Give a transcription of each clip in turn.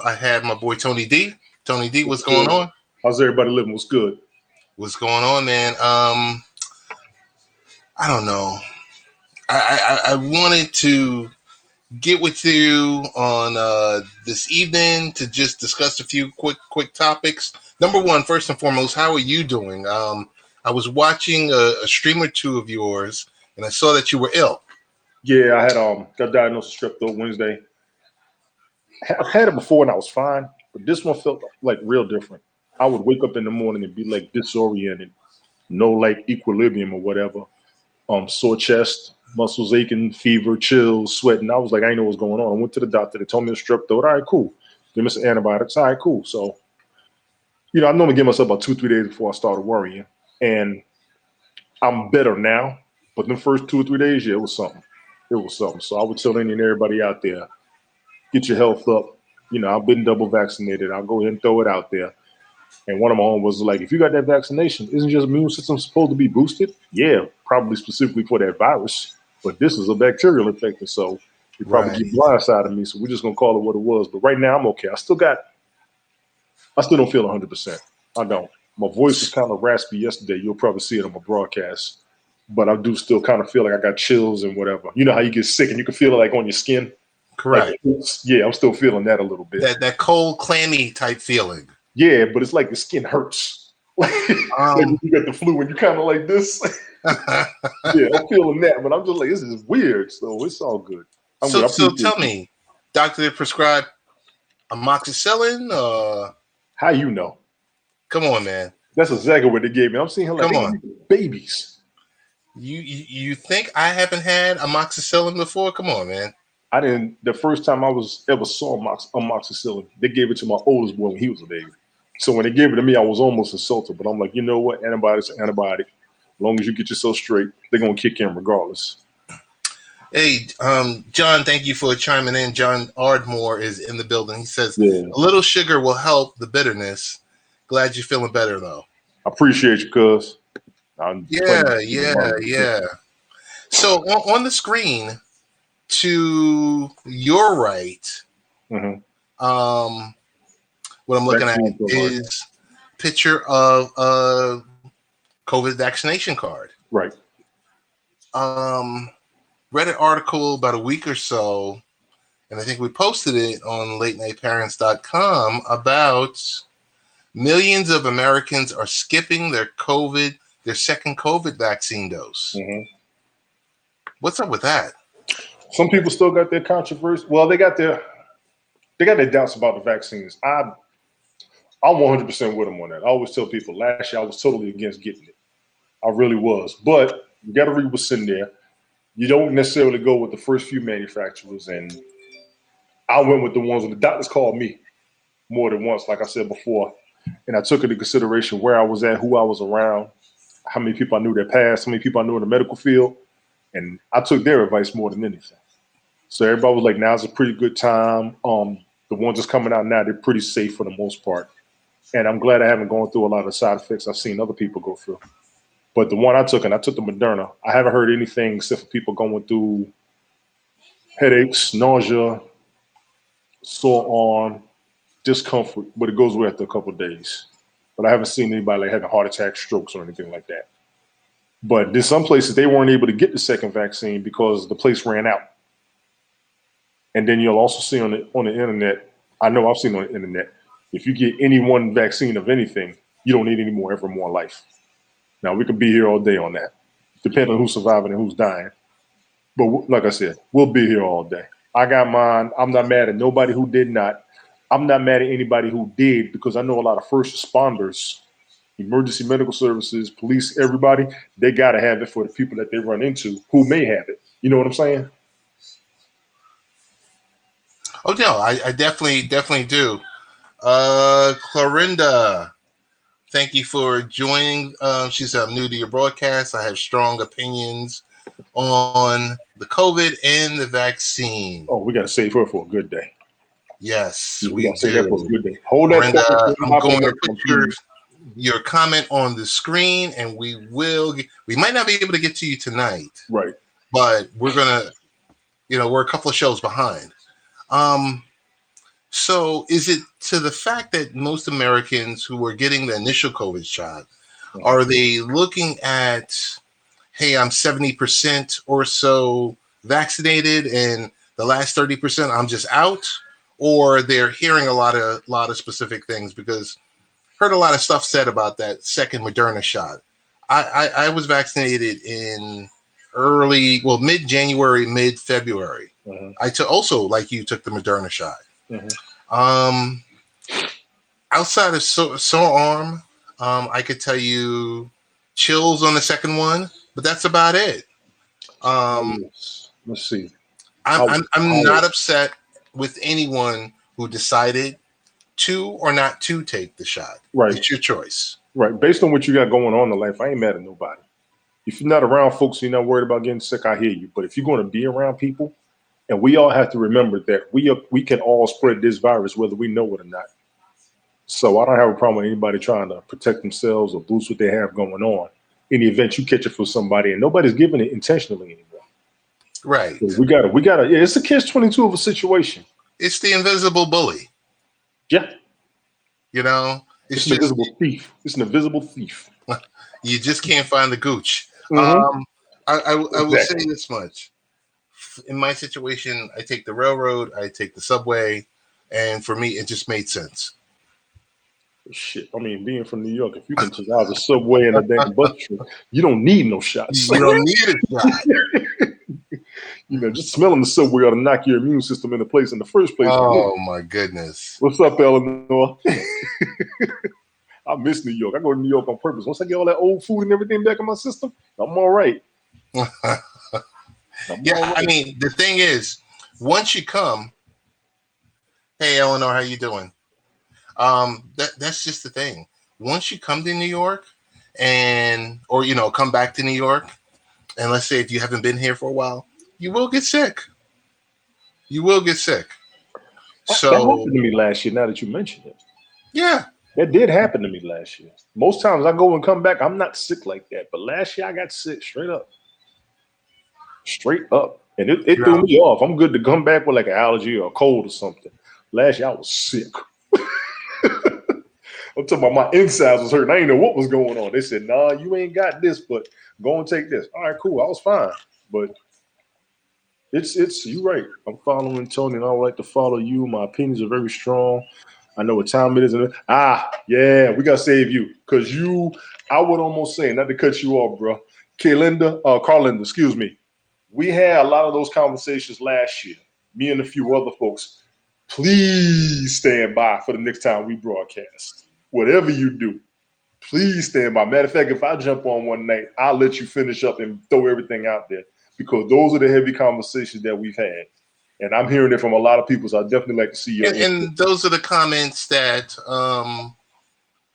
I have my boy Tony D. Tony D, What's what's going good? on? How's everybody living? What's good? What's going on, man? I don't know. I wanted to get with you on this evening to just discuss a few quick topics. Number one, first and foremost, how are you doing? I was watching a stream or two of yours, and I saw that you were ill. Yeah, I had got diagnosed with strep throat Wednesday. I've had it before and I was fine, but this one felt like real different. I would wake up in the morning and be like disoriented, no like equilibrium or whatever. Sore chest, muscles aching, fever, chills, sweating. I was like, I didn't know what's going on. I went to the doctor. They told me it was strep throat. All right, cool. Give me some antibiotics. All right, cool. So, I normally give myself about 2, 3 days before I started worrying, and I'm better now. But the first 2 or 3 days, yeah, it was something. It was something. So I would tell any and everybody out there, get your health up. I've been double vaccinated. I'll go ahead and throw it out there. And one of my own was like, if you got that vaccination, isn't your immune system supposed to be boosted? Yeah, probably specifically for that virus. But this is a bacterial infection, so you probably Right. get blindsided me. So we're just gonna call it what it was. But right now I'm okay. I still don't feel 100%. I don't. My voice was kind of raspy yesterday. You'll probably see it on my broadcast. But I do still kind of feel like I got chills and whatever. You know how you get sick and you can feel it like on your skin? Like, Correct. yeah, I'm still feeling that a little bit. That cold, clammy type feeling. Yeah, but it's like the skin hurts. like when you got the flu and you kind of like this. Yeah, I'm feeling that, but I'm just like, this is weird. So it's all good. I'm good. so tell me, doctor prescribed amoxicillin? How you know? Come on, man. That's exactly what they gave me. I'm seeing her like, Come on. babies. You think I haven't had amoxicillin before? Come on, man. I didn't. The first time I was ever saw amoxicillin, they gave it to my oldest boy when he was a baby. So when they gave it to me, I was almost insulted. But I'm like, you know what? Antibiotics are antibiotic. As long as you get yourself straight, they're gonna kick in regardless. Hey, John, thank you for chiming in. John Ardmore is in the building. He says Yeah. a little sugar will help the bitterness. Glad you're feeling better though. I appreciate you, cuz. Yeah. So on the screen to your right, Mm-hmm. what I'm looking at is picture of a COVID vaccination card. Right. Read an article about a week or so, and I think we posted it on latenightparents.com about millions of Americans are skipping their second COVID vaccine dose. Mm-hmm. What's up with that? Some people still got their controversy. Well, they got their doubts about the vaccines. I'm 100% with them on that. I always tell people last year I was totally against getting it. I really was. But you got to read what's in there. You don't necessarily go with the first few manufacturers. And I went with the ones when the doctors called me more than once, like I said before. And I took into consideration where I was at, who I was around, how many people I knew that passed, how many people I knew in the medical field. And I took their advice more than anything. So everybody was like, now's a pretty good time. The ones that's coming out now, they're pretty safe for the most part. And I'm glad I haven't gone through a lot of the side effects I've seen other people go through. But the one I took, and I took the Moderna, I haven't heard anything except for people going through headaches, nausea, sore arm, discomfort, but it goes away after a couple of days. But I haven't seen anybody like having heart attacks, strokes, or anything like that. But there's some places they weren't able to get the second vaccine because the place ran out. And then you'll also see on the internet, I know I've seen on the internet, if you get any one vaccine of anything, you don't need any more ever more life. Now, we could be here all day on that, depending on who's surviving and who's dying. But like I said, we'll be here all day. I got mine. I'm not mad at nobody who did not. I'm not mad at anybody who did because I know a lot of first responders, emergency medical services, police, everybody, they got to have it for the people that they run into who may have it. You know what I'm saying? Oh, no, I definitely do. Clorinda, thank you for joining. She said, I'm new to your broadcast. I have strong opinions on the COVID and the vaccine. Oh, we got to save her for a good day. Yes, we got to save her for a good day. Hold that thought. I'm going to put your comment on the screen, and we might not be able to get to you tonight. Right. But we're going to, we're a couple of shows behind. So is it to the fact that most Americans who are getting the initial COVID shot, are they looking at, hey, I'm 70% or so vaccinated and the last 30% I'm just out? Or they're hearing a lot of specific things? Because heard a lot of stuff said about that second Moderna shot. I was vaccinated in mid-January, mid-February. I also, like you, took the Moderna shot. Um, outside of sore arm, I could tell you chills on the second one, but that's about it. Let's see. I'm not upset with anyone who decided to or not to take the shot. Right. It's your choice. Right. Based on what you got going on in life, I ain't mad at nobody. If you're not around folks, you're not worried about getting sick, I hear you. But if you're going to be around people, and we all have to remember that we can all spread this virus whether we know it or not. So I don't have a problem with anybody trying to protect themselves or boost what they have going on in the event you catch it for somebody, and nobody's giving it intentionally anymore. Right. So we gotta. Yeah, it's a catch-22 of a situation. It's the invisible bully. Yeah. You know, it's an invisible thief. It's an invisible thief. You just can't find the gooch. I will say this much. In my situation, I take the railroad, I take the subway, and for me, it just made sense. Shit, I mean, being from New York, if you can survive the subway and a damn bus trip, you don't need no shots. You don't need a shot. You know, just smelling the subway ought to knock your immune system into place in the first place. Oh my goodness! What's up, Eleanor? I miss New York. I go to New York on purpose. Once I get all that old food and everything back in my system, I'm all right. I mean, the thing is, once you come, hey, Eleanor, how you doing? That's just the thing. Once you come to New York or come back to New York, and let's say if you haven't been here for a while, you will get sick. You will get sick. So that happened to me last year. Now that you mention it, yeah, that did happen to me last year. Most times I go and come back, I'm not sick like that. But last year I got sick straight up, and it threw me off. I'm good to come back with like an allergy or a cold or something. Last year I was sick. I'm talking about my insides was hurting. I didn't know what was going on. They said, "Nah, you ain't got this, but go and take this." All right, cool. I was fine, but it's you right. I'm following Tony, and I would like to follow you. My opinions are very strong. I know what time it is. Yeah, we gotta save you because I would almost say, not to cut you off, bro. Carlinda, excuse me. We had a lot of those conversations last year. Me and a few other folks. Please stand by for the next time we broadcast. Whatever you do, please stand by. Matter of fact, if I jump on one night, I'll let you finish up and throw everything out there because those are the heavy conversations that we've had. And I'm hearing it from a lot of people, so I'd definitely like to see you. And those are the comments that,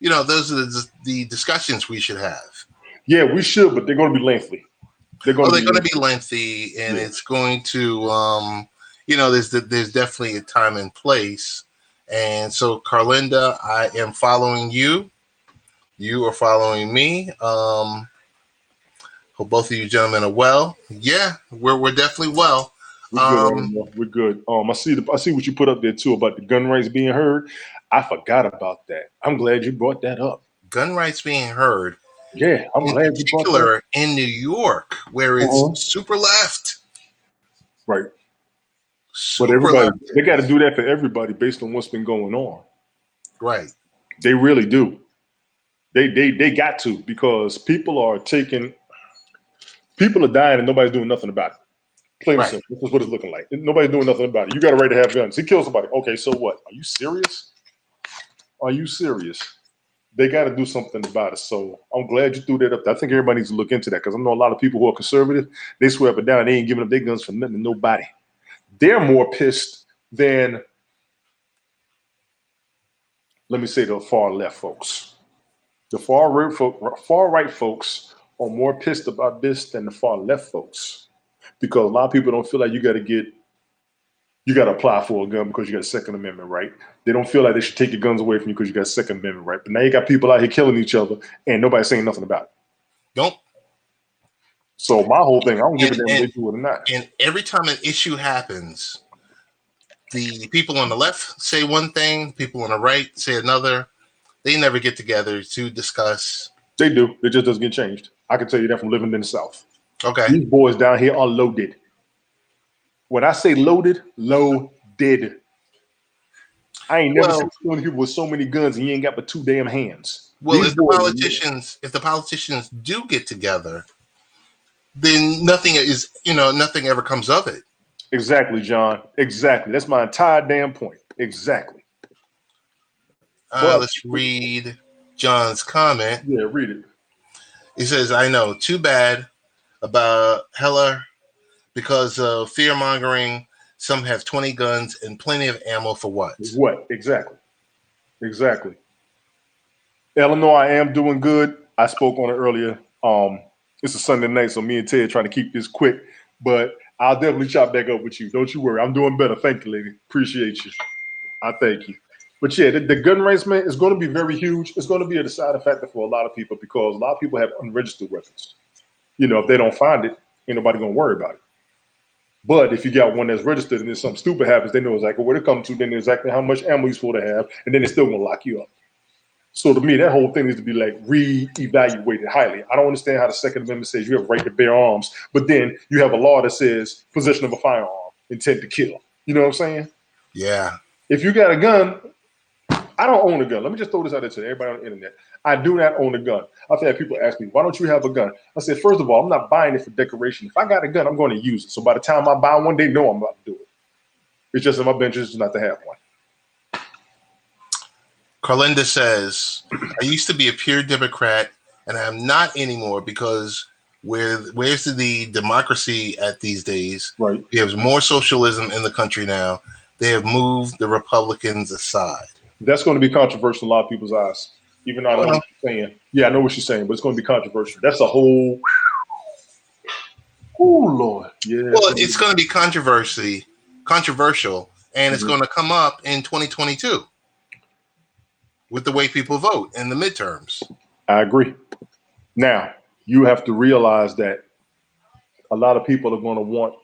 those are the discussions we should have. Yeah, we should, but they're going to be lengthy. They're going to be lengthy, and it's going to, there's definitely a time and place. And so, Carlinda, I am following you. You are following me. Hope both of you gentlemen are well. Yeah, we're definitely well. We're good. I see what you put up there too about the gun rights being heard. I forgot about that. I'm glad you brought that up. Gun rights being heard. Yeah, I'm glad you brought that up. In particular in New York, where it's super left. Right. But everybody, they got to do that for everybody based on what's been going on. Right. They really do. They got to, because people are dying and nobody's doing nothing about it. Plain and simple. This is what it's looking like. Nobody's doing nothing about it. You got a right to have guns. He killed somebody. Okay, so what? Are you serious? Are you serious? They got to do something about it. So I'm glad you threw that up there. I think everybody needs to look into that because I know a lot of people who are conservative, they swear up and down, they ain't giving up their guns for nothing to nobody. They're more pissed than, let me say, the far left folks. The far right folks are more pissed about this than the far left folks, because a lot of people don't feel like you got to apply for a gun because you got a Second Amendment right. They don't feel like they should take your guns away from you because you got a Second Amendment right. But now you got people out here killing each other and nobody's saying nothing about it. Don't. So my whole thing, I don't give a damn if they do it or not. And every time an issue happens, the people on the left say one thing, people on the right say another. They never get together to discuss. They do. It just doesn't get changed. I can tell you that from living in the South. Okay. These boys down here are loaded. When I say loaded, loaded. I ain't never seen so many people with so many guns and you ain't got but 2 damn hands. Well, if the politicians do get together, then nothing ever comes of it. Exactly, John. Exactly. That's my entire damn point. Exactly. Let's read John's comment. Yeah, read it. He says, I know, too bad about Heller because of fear mongering. Some have 20 guns and plenty of ammo for what? What? Exactly. Exactly. Eleanor, I am doing good. I spoke on it earlier. It's a Sunday night, so me and Ted trying to keep this quick, but I'll definitely chop back up with you. Don't you worry. I'm doing better. Thank you, lady. Appreciate you. I thank you. But yeah, the gun race, man, is going to be very huge. It's going to be a deciding factor for a lot of people because a lot of people have unregistered weapons. You know, if they don't find it, ain't nobody going to worry about it. But if you got one that's registered and then something stupid happens, they know exactly where to come to, then exactly how much ammo you're supposed to have, and then they're still going to lock you up. So to me, that whole thing needs to be like re-evaluated highly. I don't understand how the Second Amendment says you have a right to bear arms, but then you have a law that says possession of a firearm, intent to kill. You know what I'm saying? Yeah. If you got a gun, I don't own a gun. Let me just throw this out there to everybody on the internet. I do not own a gun. I've had people ask me, why don't you have a gun? I said, first of all, I'm not buying it for decoration. If I got a gun, I'm going to use it. So by the time I buy one, they know I'm about to do it. It's just in my best interest not to have one. Carlinda says, I used to be a pure Democrat, and I'm not anymore because where's the democracy at these days? Right. We have more socialism in the country now. They have moved the Republicans aside. That's going to be controversial in a lot of people's eyes. Even though I know what you're saying. Yeah, I know what you're saying, but it's going to be controversial. That's a whole... Oh, Lord. Yeah. Well, it's going to be controversial, and it's going to come up in 2022 with the way people vote in the midterms. I agree. Now, you have to realize that a lot of people are going to want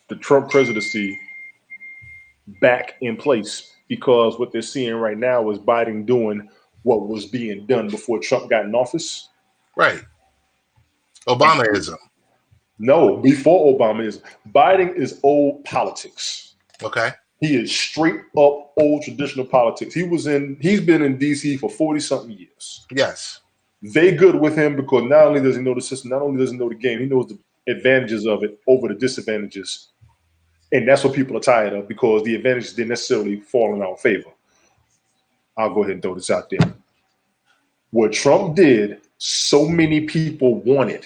the Trump presidency back in place because what they're seeing right now is Biden doing what was being done before Trump got in office. Right. Obamaism. No, before Obamaism. Biden is old politics. Okay. He is straight up old traditional politics. He's been in DC for 40 something years. Yes. They good with him because not only does he know the system, not only does he know the game, he knows the advantages of it over the disadvantages. And that's what people are tired of because the advantages didn't necessarily fall in our favor. I'll go ahead and throw this out there. What Trump did, so many people wanted.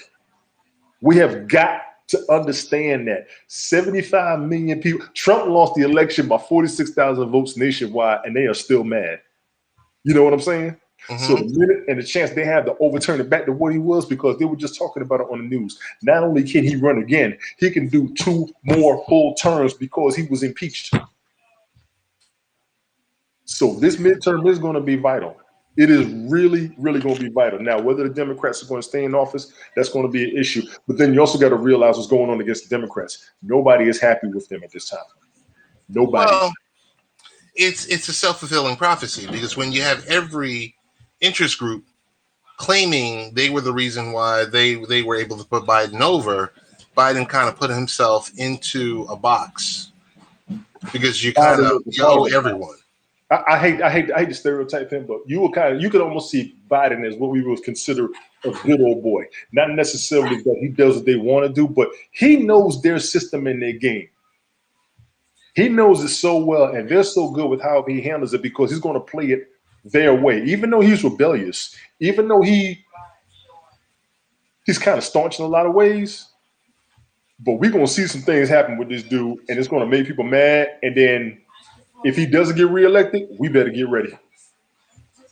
We have got to understand that 75 million people. Trump lost the election by 46,000 votes nationwide, and they are still mad. You know what I'm saying? Mm-hmm. So the minute and the chance they have to overturn it back to what he was because they were just talking about it on the news. Not only can he run again, he can do 2 more full terms because he was impeached. So this midterm is going to be vital. It is really, really going to be vital. Now, whether the Democrats are going to stay in office, that's going to be an issue. But then you also got to realize what's going on against the Democrats. Nobody is happy with them at this time. Nobody. Well, it's a self-fulfilling prophecy because when you have every interest group claiming they were the reason why they were able to put Biden over, Biden kind of put himself into a box because you kind of owe everyone. I hate to stereotype him, but you could almost see Biden as what we would consider a good old boy. Not necessarily that he does what they want to do, but he knows their system and their game. He knows it so well, and they're so good with how he handles it because he's going to play it their way. Even though he's rebellious, even though he's kind of staunch in a lot of ways, but we're going to see some things happen with this dude, and it's going to make people mad, and then if he doesn't get reelected, we better get ready.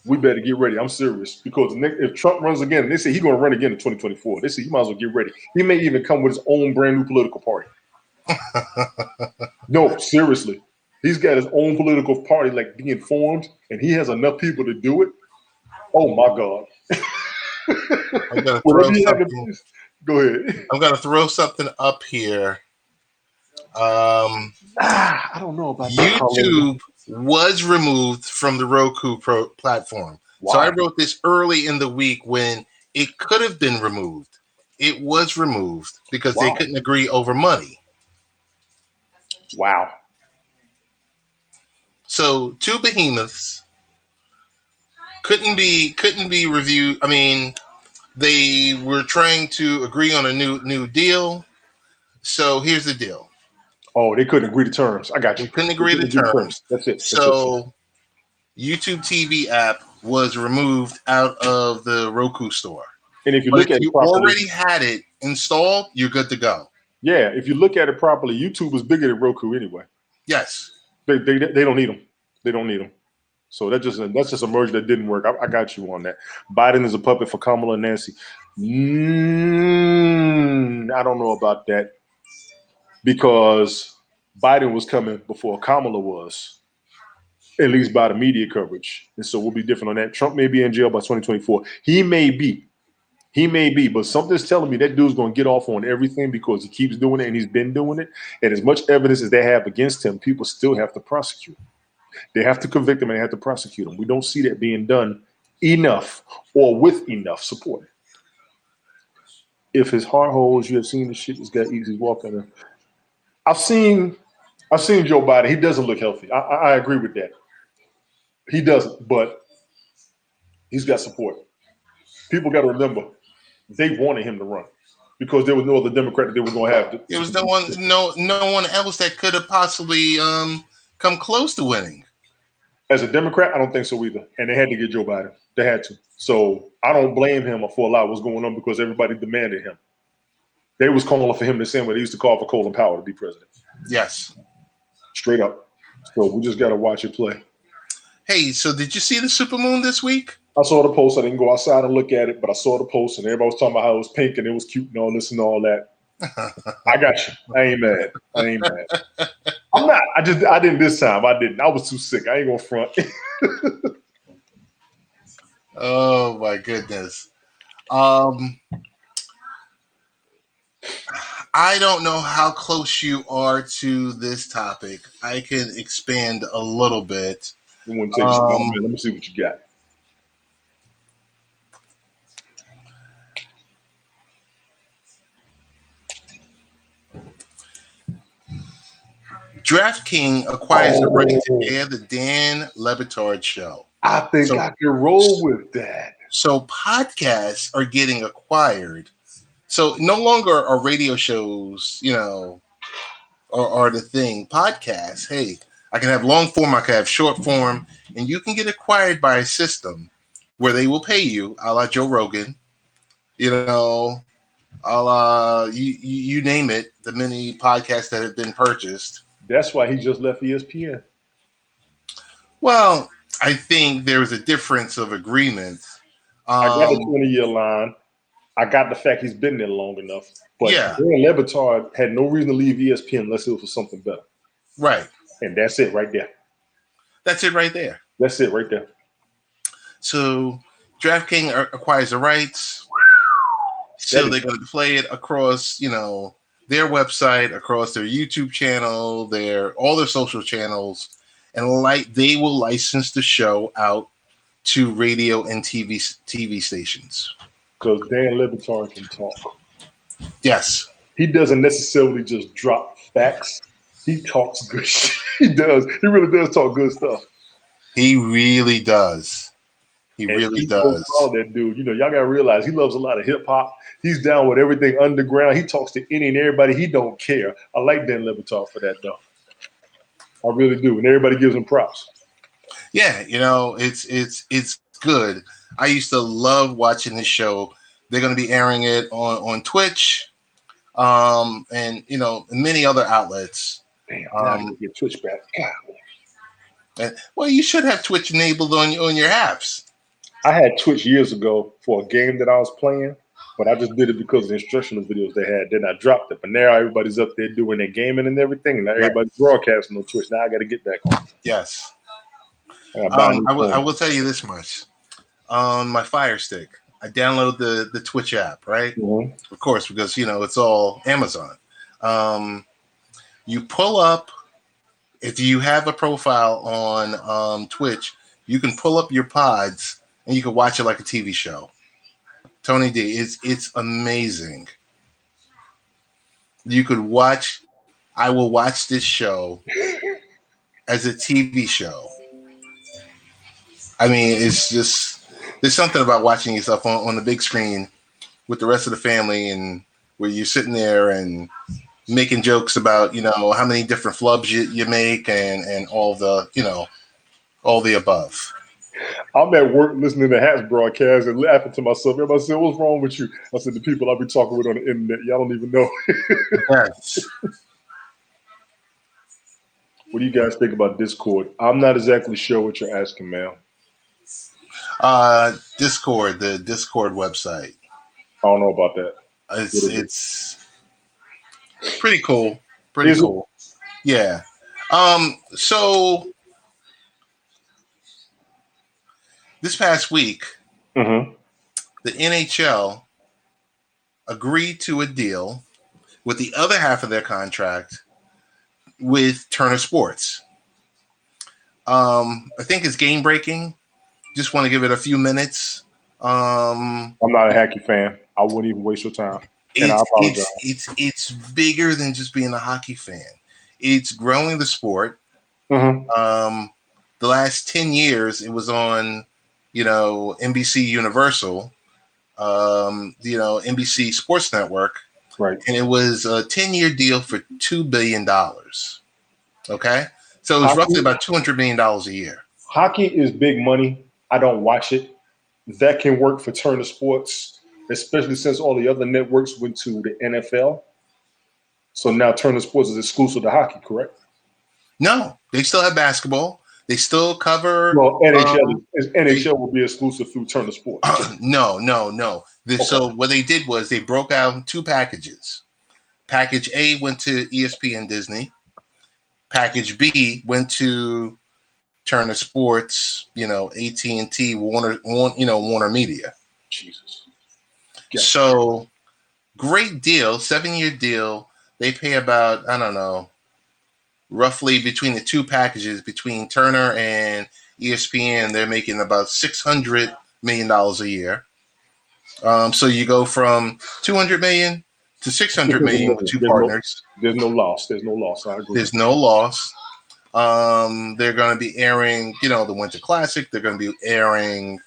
We better get ready. I'm serious. Because if Trump runs again, they say he's going to run again in 2024. They say you might as well get ready. He may even come with his own brand new political party. No, seriously. He's got his own political party like being formed, and he has enough people to do it. Oh, my God. Go ahead. I'm going to throw something up here. I don't know about that. YouTube was removed from the Roku platform. So I Why? wrote this early in the week when it could have been removed. It was removed because they Wow. couldn't agree over money. Wow. So two behemoths couldn't be reviewed. I mean, they were trying to agree on a new deal. So here's the deal. Oh, they couldn't agree to terms. I got They you. couldn't agree to terms. That's it. So YouTube TV app was removed out of the Roku store. And if you But look if at you it properly, already had it installed, you're good to go. yeah, if you look at it properly, YouTube is bigger than Roku anyway. Yes. They don't need them. They don't need them. So that's just a merger that didn't work. I got you on that. Biden is a puppet for Kamala and Nancy. I don't know about that because Biden was coming before Kamala was, at least by the media coverage. And so we'll be different on that. Trump may be in jail by 2024. He may be, but something's telling me that dude's going to get off on everything because he keeps doing it and he's been doing it. And as much evidence as they have against him, people still have to prosecute him. They have to convict him and they have to prosecute him. We don't see that being done enough or with enough support. If his heart holds, you have seen the shit this guy eats. He's walking. I've seen Joe Biden. He doesn't look healthy. I agree with that. He doesn't, but he's got support. People got to remember they wanted him to run because there was no other Democrat that they were going to have. There was no one else that could have possibly come close to winning. As a Democrat, I don't think so either. And they had to get Joe Biden. They had to. So I don't blame him for a lot of what's going on because everybody demanded him. They was calling for him the same way they used to call for Colin Powell to be president. Yes. Straight up. So we just got to watch it play. Hey, so did you see the supermoon this week? I saw the post. I didn't go outside and look at it, but I saw the post and everybody was talking about how it was pink and it was cute and all this and all that. I got you. I ain't mad. I'm not. I didn't this time. I didn't. I was too sick. I ain't gonna front. Oh my goodness. I don't know how close you are to this topic. I can expand a little bit. Let me see what you got. DraftKings acquires the right to air the Dan Le Batard show. I think I can roll with that. So podcasts are getting acquired. So no longer are radio shows, are the thing. Podcasts, hey, I can have long form, I can have short form, and you can get acquired by a system where they will pay you, a la Joe Rogan, a la you name it, the many podcasts that have been purchased. That's why he just left ESPN. Well, I think there was a difference of agreement. I got the 20-year line. I got the fact he's been there long enough. But Dan Le Batard had no reason to leave ESPN unless it was for something better. Right. And that's it right there. That's it right there. That's it right there. So DraftKings acquires the rights. So they're going to play it across, their website, across their YouTube channel, all their social channels, and they will license the show out to radio and TV stations. Because Dan Le Batard can talk. Yes. He doesn't necessarily just drop facts. He talks good shit. He does. He really does talk good stuff. He really does. He really does. That dude, y'all gotta realize he loves a lot of hip hop. He's down with everything underground. He talks to any and everybody. He don't care. I like Dan Le Batard for that though. I really do, and everybody gives him props. Yeah, it's good. I used to love watching this show. They're going to be airing it on Twitch, and many other outlets. Damn, I need to get Twitch back. God. Well, you should have Twitch enabled on your apps. I had Twitch years ago for a game that I was playing, but I just did it because of the instructional videos they had. Then I dropped it, but now everybody's up there doing their gaming and everything. And now everybody's broadcasting on Twitch. Now I got to get back on. Yes. I will tell you this much. On my Fire Stick, I download the Twitch app, right? Mm-hmm. Of course, because it's all Amazon. You pull up, if you have a profile on Twitch, you can pull up your pods and you can watch it like a TV show. Tony D, it's amazing. You could watch. I will watch this show as a TV show. I mean, it's just there's something about watching yourself on the big screen with the rest of the family, and where you're sitting there and making jokes about how many different flubs you make and all the all the above. I'm at work listening to Hats broadcast and laughing to myself. Everybody said, "What's wrong with you?" I said, "The people I be talking with on the internet, y'all don't even know." Yes. What do you guys think about Discord? I'm not exactly sure what you're asking, man. Discord, the Discord website. I don't know about that. It's pretty cool. Pretty cool. Yeah. So this past week, the NHL agreed to a deal with the other half of their contract with Turner Sports. I think it's game breaking. Just want to give it a few minutes. I'm not a hockey fan. I wouldn't even waste your time. And I apologize. It's bigger than just being a hockey fan. It's growing the sport. The last 10 years, it was on, NBC Universal, NBC Sports Network. Right. And it was a 10-year deal for $2 billion. Okay? So it was roughly about $200 million a year. Hockey is big money. I don't watch it. That can work for Turner Sports, especially since all the other networks went to the NFL. So now Turner Sports is exclusive to hockey, correct? No, they still have basketball. They still cover. Well, NHL will be exclusive through Turner Sports. No. So what they did was they broke out 2 packages. Package A went to ESPN Disney. Package B went to Turner Sports, AT&T, Warner Media. Jesus. Yeah. So great deal, 7-year deal. They pay about, I don't know, roughly between the 2 packages, between Turner and ESPN, they're making about $600 million a year. So you go from $200 million to $600 million with 2 partners. There's no loss. I agree. There's no loss. They're going to be airing, the Winter Classic. They're going to be airing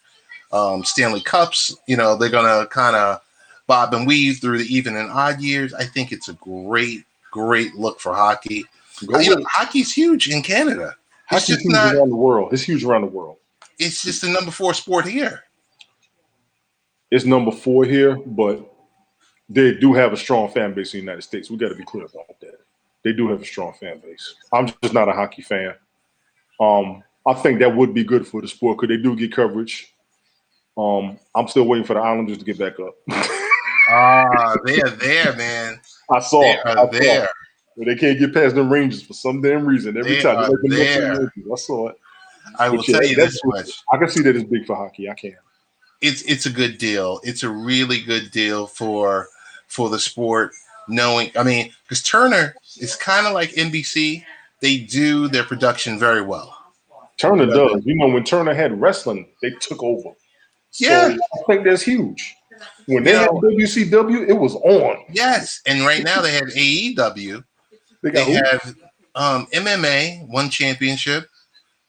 Stanley Cups. They're going to kind of bob and weave through the even and odd years. I think it's a great look for hockey. Hockey's huge in Canada. Hockey's huge around the world. It's huge around the world. It's just the number 4 sport here. It's number 4 here, but they do have a strong fan base in the United States. We got to be clear about that. They do have a strong fan base. I'm just not a hockey fan. I think that would be good for the sport because they do get coverage. I'm still waiting for the Islanders to get back up. They're there, man. I saw it. There. They can't get past them Rangers for some damn reason. Every time I saw it. I will tell you this much. I can see that it's big for hockey. I can. It's a good deal. It's a really good deal for the sport. Because Turner is kind of like NBC. They do their production very well. Turner does. When Turner had wrestling, they took over. So I think that's huge. When they had WCW, it was on. Yes, and right now they have AEW. They have MMA, 1 championship.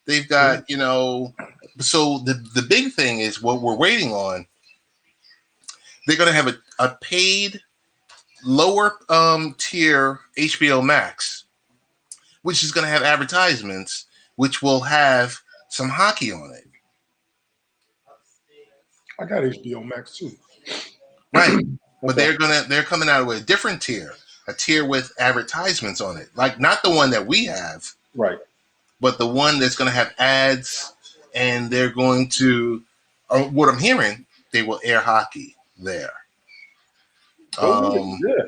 They've got, so the big thing is what we're waiting on. They're going to have a paid lower tier HBO Max, which is going to have advertisements, which will have some hockey on it. I got HBO Max too. Right. But they're coming out with a different tier, a tier with advertisements on it. Like not the one that we have. Right. But the one that's going to have ads, and they're going to what I'm hearing, they will air hockey there.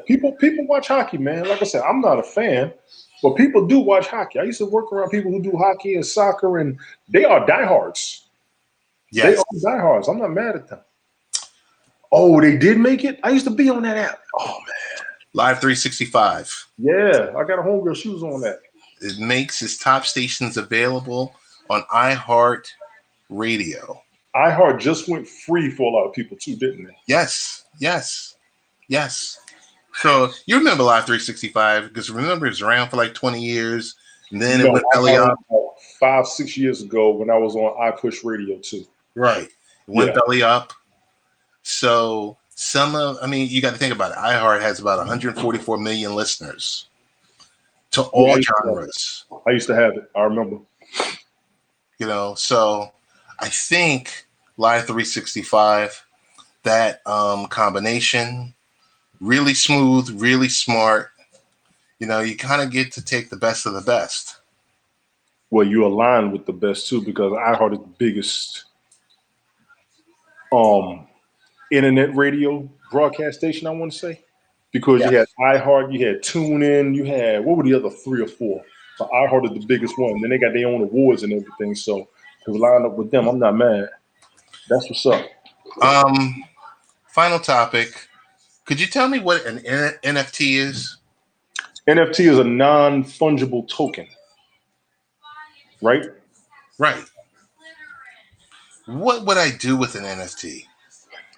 People watch hockey, man. Like I said, I'm not a fan, but people do watch hockey. I used to work around people who do hockey and soccer, and they are diehards. Yes. They are diehards. I'm not mad at them. Oh, they did make it? I used to be on that app. Oh, man. Live 365. Yeah, I got a homegirl. She was on that. It makes its top stations available on iHeart Radio. iHeart just went free for a lot of people too, didn't it? Yes. So you remember Live 365 because remember it was around for like 20 years, and then it went belly up. 5-6 years ago when I was on iPush Radio too. Right, it went belly up. So you got to think about it. iHeart has about 144 million listeners to all genres. I used to have it. I remember. So I think Live 365, that combination, really smooth, really smart. You kind of get to take the best of the best. Well, you align with the best too because iHeart is the biggest internet radio broadcast station, I want to say. Because you had iHeart, you had TuneIn, you had, what were the other 3 or 4? So iHeart is the biggest one. Then they got their own awards and everything. So to line up with them, I'm not mad. That's what's up. Final topic. Could you tell me what an NFT is? NFT is a non-fungible token. Right? Right. What would I do with an NFT?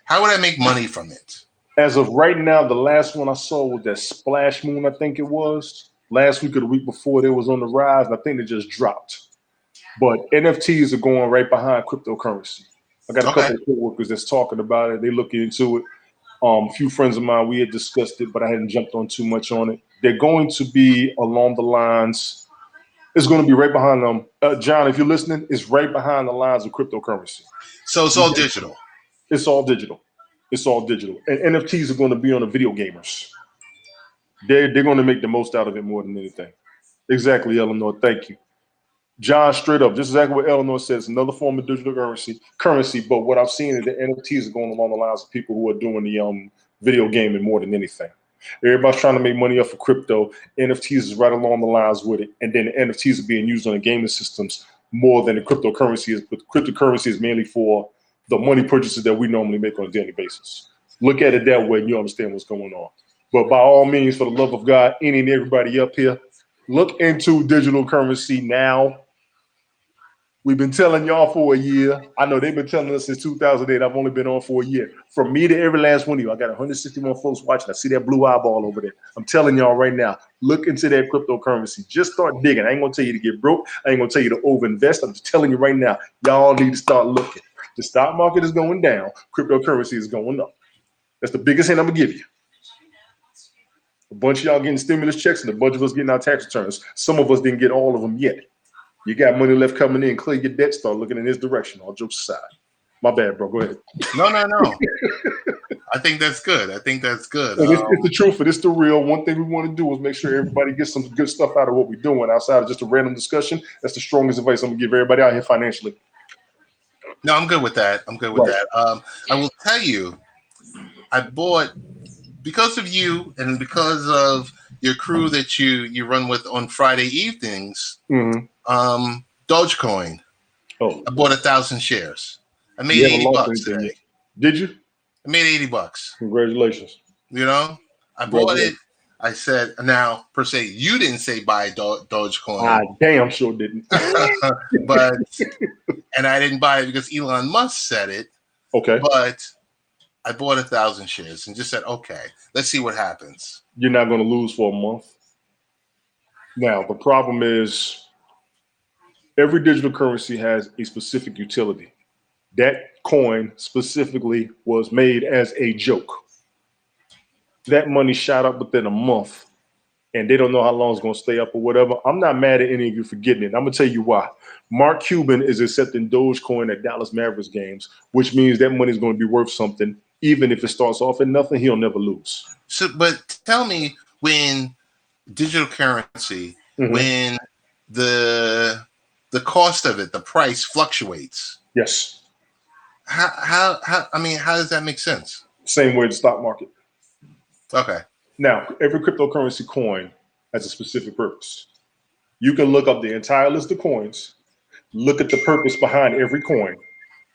How would I make money from it? As of right now, the last one I saw was that Splash Moon, I think it was. Last week or the week before, they was on the rise. And I think they just dropped. But NFTs are going right behind cryptocurrency. I got a couple of coworkers that's talking about it. They looking into it. A few friends of mine, we had discussed it, but I hadn't jumped on too much on it. They're going to be along the lines. It's going to be right behind them. John, if you're listening, it's right behind the lines of cryptocurrency. So it's all digital. It's all digital. It's all digital. And NFTs are going to be on the video gamers. They're going to make the most out of it more than anything. Exactly, Eleanor. Thank you. John, straight up, just exactly what Eleanor says, another form of digital currency. But what I've seen is that NFTs are going along the lines of people who are doing the video gaming more than anything. Everybody's trying to make money off of crypto. NFTs is right along the lines with it. And then the NFTs are being used on the gaming systems more than the cryptocurrency is. But cryptocurrency is mainly for the money purchases that we normally make on a daily basis. Look at it that way and you understand what's going on. But by all means, for the love of God, any and everybody up here, look into digital currency now. We've been telling y'all for a year. I know they've been telling us since 2008. I've only been on for a year. From me to every last one of you, I got 161 folks watching. I see that blue eyeball over there. I'm telling y'all right now, look into that cryptocurrency. Just start digging. I ain't going to tell you to get broke. I ain't going to tell you to overinvest. I'm just telling you right now, y'all need to start looking. The stock market is going down. Cryptocurrency is going up. That's the biggest hint I'm going to give you. A bunch of y'all getting stimulus checks and a bunch of us getting our tax returns. Some of us didn't get all of them yet. You got money left coming in, clear your debt, start looking in this direction. All jokes aside. My bad, bro. Go ahead. No. I think that's good. It's the truth, and it's the real. One thing we want to do is make sure everybody gets some good stuff out of what we're doing outside of just a random discussion. That's the strongest advice I'm going to give everybody out here financially. No, I'm good with that. I will tell you, I bought, because of you and because of your crew that you run with on Friday evenings, Dogecoin. I bought 1,000 shares. I made $80 today. Did you? I made $80. Congratulations. I bought it. I said, now per se, you didn't say buy Dogecoin. I damn sure didn't. But and I didn't buy it because Elon Musk said it. Okay. But I bought 1,000 shares and just said, okay, let's see what happens. You're not going to lose for a month. Now, the problem is every digital currency has a specific utility. That coin specifically was made as a joke. That money shot up within a month, and they don't know how long it's going to stay up or whatever. I'm not mad at any of you for getting it. I'm going to tell you why. Mark Cuban is accepting Dogecoin at Dallas Mavericks games, which means that money is going to be worth something. Even if it starts off at nothing, he'll never lose. So, but tell me, when digital currency, when the cost of it, the price fluctuates. Yes. How does that make sense? Same way the stock market. Okay. Now, every cryptocurrency coin has a specific purpose. You can look up the entire list of coins, look at the purpose behind every coin,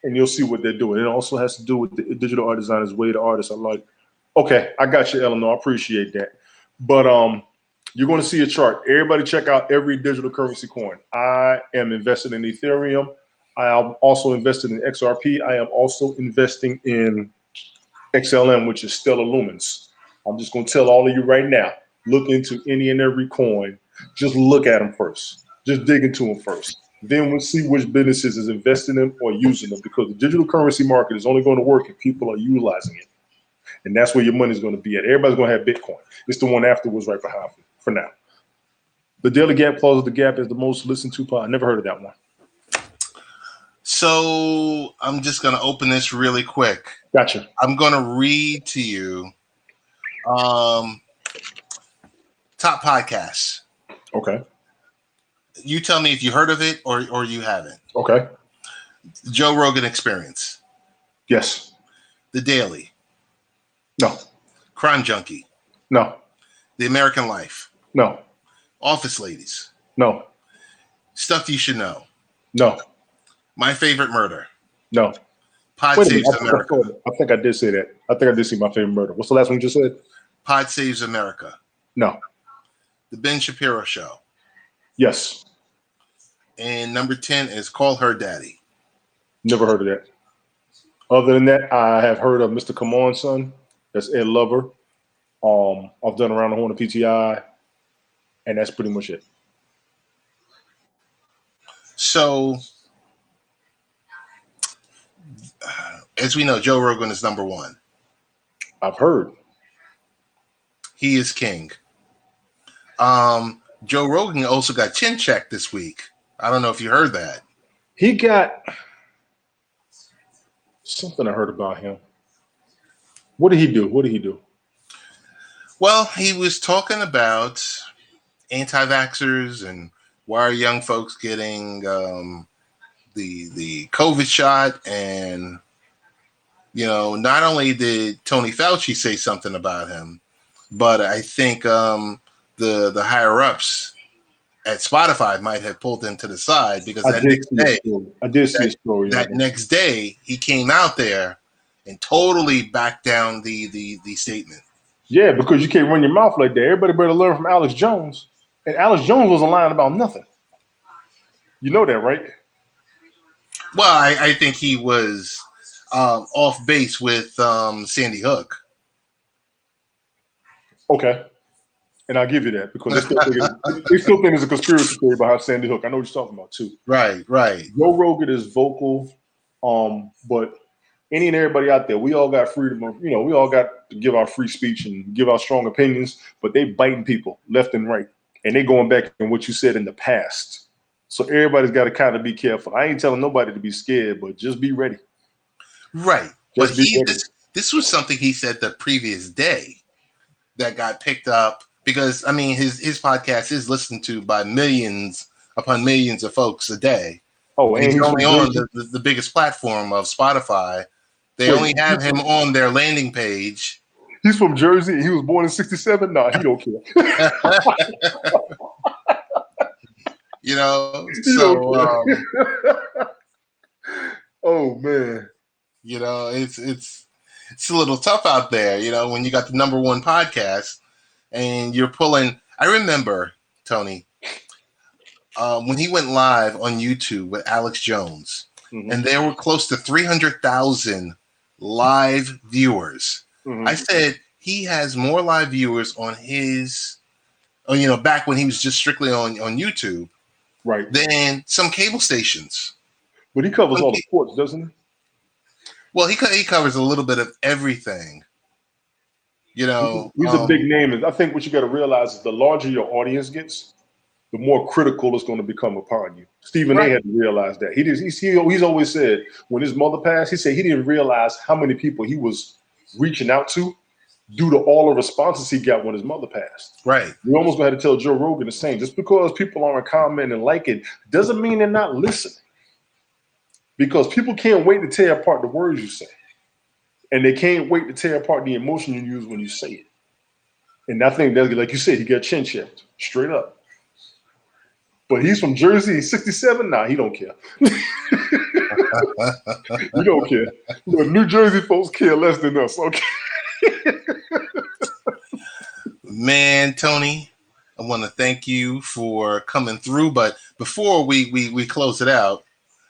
and you'll see what they're doing. It also has to do with the digital art designers, way the artists are like, okay, I got you, Eleanor. I appreciate that. But you're going to see a chart. Everybody check out every digital currency coin. I am invested in Ethereum. I am also invested in XRP. I am also investing in XLM, which is Stellar Lumens. I'm just going to tell all of you right now, look into any and every coin. Just look at them first. Just dig into them first. Then we'll see which businesses is investing in them or using them, because the digital currency market is only going to work if people are utilizing it. And that's where your money's going to be at. Everybody's going to have Bitcoin. It's the one afterwards right behind me for now. The Daily Gap closes the gap is the most listened to pod. I never heard of that one. So I'm just going to open this really quick. Gotcha. I'm going to read to you top podcasts. Okay. You tell me if you heard of it or you haven't. Okay. Joe Rogan Experience. Yes. The Daily. No. Crime Junkie. No. The American Life. No. Office Ladies. No. Stuff You Should Know. No. My Favorite Murder. No. Pod Saves America. I think I did say that. I think I did see My Favorite Murder. What's the last one you just said? Pod Saves America. No. The Ben Shapiro Show. Yes. And number 10 is Call Her Daddy. Never heard of that. Other than that, I have heard of Mr. Come On Son. That's Ed Lover. I've done Around the Horn of PTI, and that's pretty much it. So, as we know, Joe Rogan is number one. I've heard. He is king. Joe Rogan also got chin checked this week. I don't know if you heard that. He got something I heard about him. What did he do? Well, he was talking about anti-vaxxers and why are young folks getting the COVID shot. And, you know, not only did Tony Fauci say something about him, but I think the higher-ups at Spotify might have pulled him to the side because I did see a story. That next day, he came out there and totally backed down the statement. Yeah, because you can't run your mouth like that. Everybody better learn from Alex Jones. And Alex Jones wasn't lying about nothing. You know that, right? Well, I think he was off base with Sandy Hook. Okay. And I'll give you that because they still think it's a conspiracy theory behind Sandy Hook. I know what you're talking about, too. Right. Joe Rogan is vocal, but any and everybody out there, we all got freedom of, we all got to give our free speech and give our strong opinions, but they biting people left and right. And they going back on what you said in the past. So everybody's got to kind of be careful. I ain't telling nobody to be scared, but just be ready. Right. But this was something he said the previous day that got picked up because, I mean, his podcast is listened to by millions upon millions of folks a day. Oh, and he's only on the biggest platform of Spotify. They only have him on their landing page. He's from Jersey and he was born in 1967? No, he don't care. You know, so oh man. You know, it's a little tough out there, you know, when you got the number one podcast and you're pulling. I remember, Tony, when he went live on YouTube with Alex Jones, and there were close to 300,000 live viewers. I said he has more live viewers on his, back when he was just strictly on YouTube, right, than some cable stations. But he covers all the sports, doesn't he? Well, he covers a little bit of everything. You know, he's a big name, and I think what you got to realize is the larger your audience gets, the more critical it's going to become upon you. Stephen A. had to realize that. He's always said when his mother passed, he said he didn't realize how many people he was reaching out to due to all the responses he got when his mother passed. Right. We almost got to tell Joe Rogan the same. Just because people aren't commenting and liking doesn't mean they're not listening. Because people can't wait to tear apart the words you say. And they can't wait to tear apart the emotion you use when you say it. And I think that's, like you said, he got chin checked straight up. But he's from Jersey, he's 67. Nah, he don't care. He don't care. But New Jersey folks care less than us, okay? Man, Tony, I want to thank you for coming through. But before we close it out,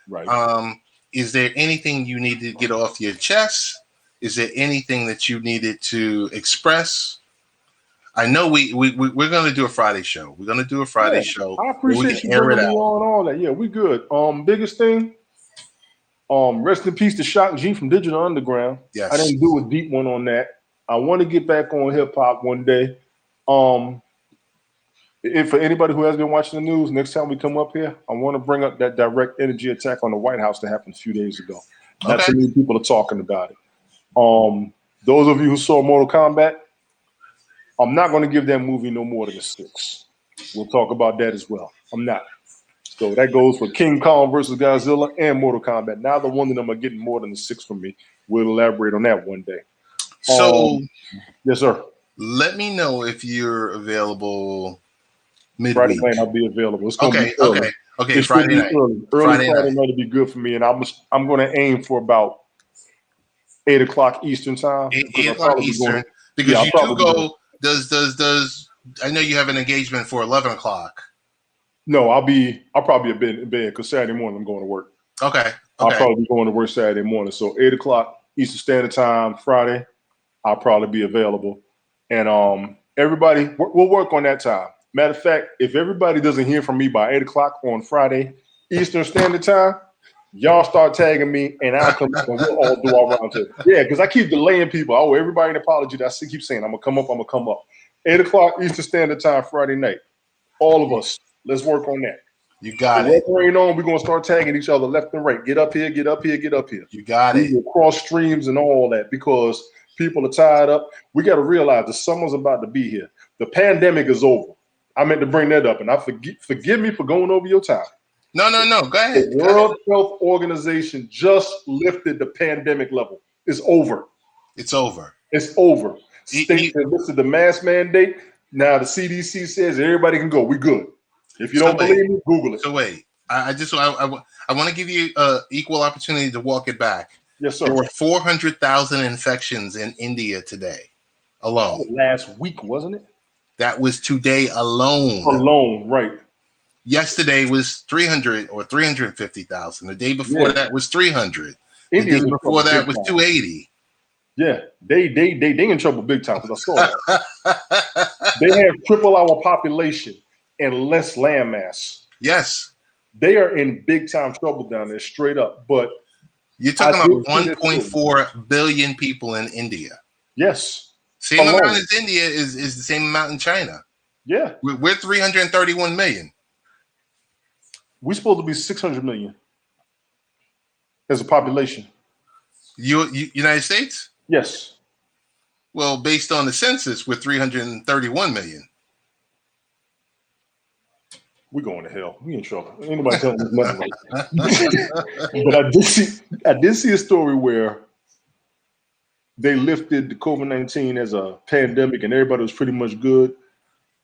Right. is there anything you need to get off your chest? Is there anything that you needed to express? I know we're going to do a Friday show. We're going to do a Friday show I where we appreciate can you air it bringing me out. on all that. Yeah, we good. Biggest thing, rest in peace to Shock G from Digital Underground. Yes. I didn't do a deep one on that. I want to get back on hip hop one day. If for anybody who has been watching the news, next time we come up here, I want to bring up that direct energy attack on the White House that happened a few days ago. Not too many people are talking about it. Those of you who saw Mortal Kombat, I'm not going to give that movie no more than a 6. We'll talk about that as well. I'm not. So that goes for King Kong versus Godzilla and Mortal Kombat. Neither one of them are getting more than a 6 from me. We'll elaborate on that one day. So, yes, sir. Let me know if you're available midweek. Friday night, I'll be available. It's going to be early. Okay. Friday night. Early Friday night will be good for me, and I'm going to aim for about 8 o'clock Eastern time. 8 o'clock Eastern, because you do go. Does I know you have an engagement for 11 o'clock. No, I'll probably be in bed because Saturday morning I'm going to work. Okay. I'll probably be going to work Saturday morning. So 8 o'clock Eastern Standard Time Friday, I'll probably be available. And everybody, we'll work on that time. Matter of fact, if everybody doesn't hear from me by 8 o'clock on Friday Eastern Standard Time, y'all start tagging me and I'll come up and we'll all do our round table. Yeah, because I keep delaying people. I owe everybody an apology. I keep saying I'm going to come up. 8 o'clock Eastern Standard Time Friday night. All of us, let's work on that. You got it. We're going to start tagging each other left and right. Get up here, get up here, get up here. You got it. We will cross streams and all that because people are tied up. We got to realize the summer's about to be here. The pandemic is over. I meant to bring that up, and I forgive me for going over your time. No. Go ahead. The World Health Organization just lifted the pandemic level. It's over. It's over. It's over. States have lifted the mask mandate. Now the CDC says everybody can go. We good. If you don't believe me, Google it. So wait, I want to give you equal opportunity to walk it back. Yes, sir. There were 400,000 infections in India today alone. Last week, wasn't it? That was today alone. Alone, right. Yesterday was 300 or 350,000. The day before that was 300. The day before that was 280. Yeah, they in trouble big time because I saw that. They have triple our population and less land mass. Yes. They are in big time trouble down there, straight up. But you're talking about 1.4 billion people in India. Yes. Same amount as India is the same amount in China. Yeah. We're 331 million. We're supposed to be 600 million as a population. United States? Yes. Well, based on the census, we're 331 million. We're going to hell. We in trouble. Ain't nobody telling us nothing right now. But I did see a story where they lifted the COVID-19 as a pandemic and everybody was pretty much good.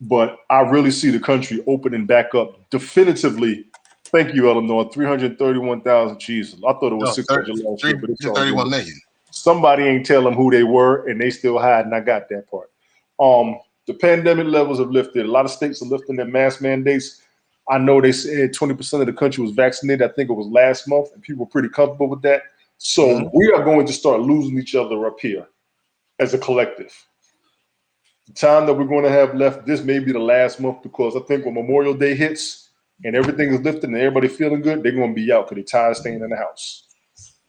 But I really see the country opening back up definitively. Thank you, Eleanor. 331,000. Jesus. I thought it was 600 last year, but it's 31 million. Somebody ain't tell them who they were and they still hiding. I got that part. The pandemic levels have lifted. A lot of states are lifting their mask mandates. I know they said 20% of the country was vaccinated. I think it was last month, and people were pretty comfortable with that. So we are going to start losing each other up here as a collective. The time that we're going to have left, this may be the last month because I think when Memorial Day hits and everything is lifted and everybody feeling good, they're going to be out because they're tired of staying in the house.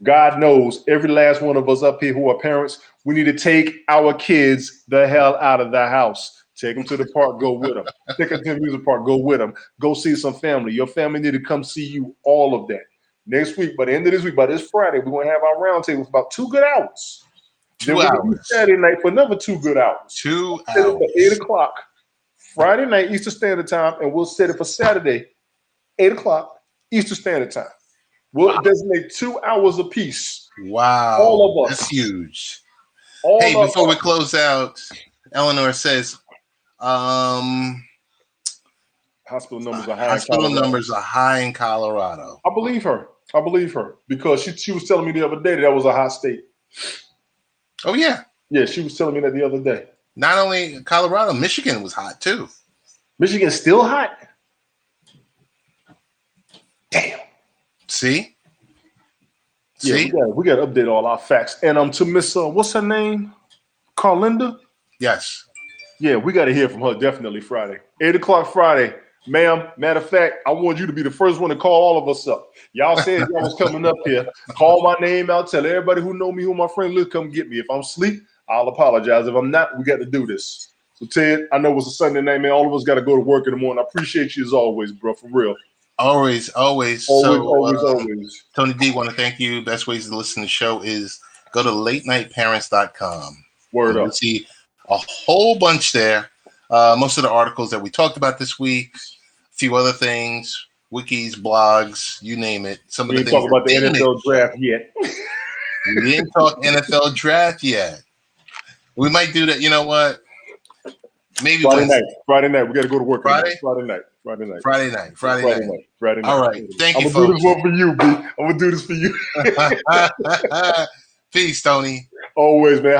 God knows every last one of us up here who are parents, we need to take our kids the hell out of the house. Take them to the park, go with them. Take them to the music park, go with them. Go see some family. Your family need to come see you, all of that. Next week, by the end of this week, by this Friday, we're going to have our roundtable for about 2 good hours. 2 hours. Saturday night for another 2 good hours. 2 hours. At 8 o'clock, Friday night, Eastern Standard Time, and we'll set it for Saturday, 8 o'clock, Eastern Standard Time. We'll designate 2 hours apiece. Wow. All of us. That's huge. Hey, before we close out, Eleanor says, hospital numbers are high. Hospital numbers are high in Colorado. I believe her because she was telling me the other day that was a hot state. Oh yeah, yeah. She was telling me that the other day. Not only Colorado, Michigan was hot too. Michigan's still hot. Damn. See? Yeah, See? we got to update all our facts. And to Miss what's her name? Carlinda. Yes. Yeah, we got to hear from her definitely Friday, 8:00 Friday, ma'am. Matter of fact, I want you to be the first one to call all of us up. Y'all said y'all was coming up here. Call my name out. Tell everybody who know me, who my friend is, come get me. If I'm asleep, I'll apologize. If I'm not, we got to do this. So Ted, I know it's a Sunday night, man. All of us got to go to work in the morning. I appreciate you as always, bro. For real. Always. Always. Tony D, want to thank you. Best ways to listen to the show is go to latenightparents.com. Word up. You'll see a whole bunch there. Most of the articles that we talked about this week, a few other things, wikis, blogs, you name it. Some We of the didn't things talk about the NFL draft yet. We didn't talk NFL draft yet. We might do that. You know what? Maybe Friday night. We got to go to work. Friday? Friday night. All right. Thank you, I'm gonna folks. do this one for you, B. I'm gonna do this for you. Peace, Tony. Always, man.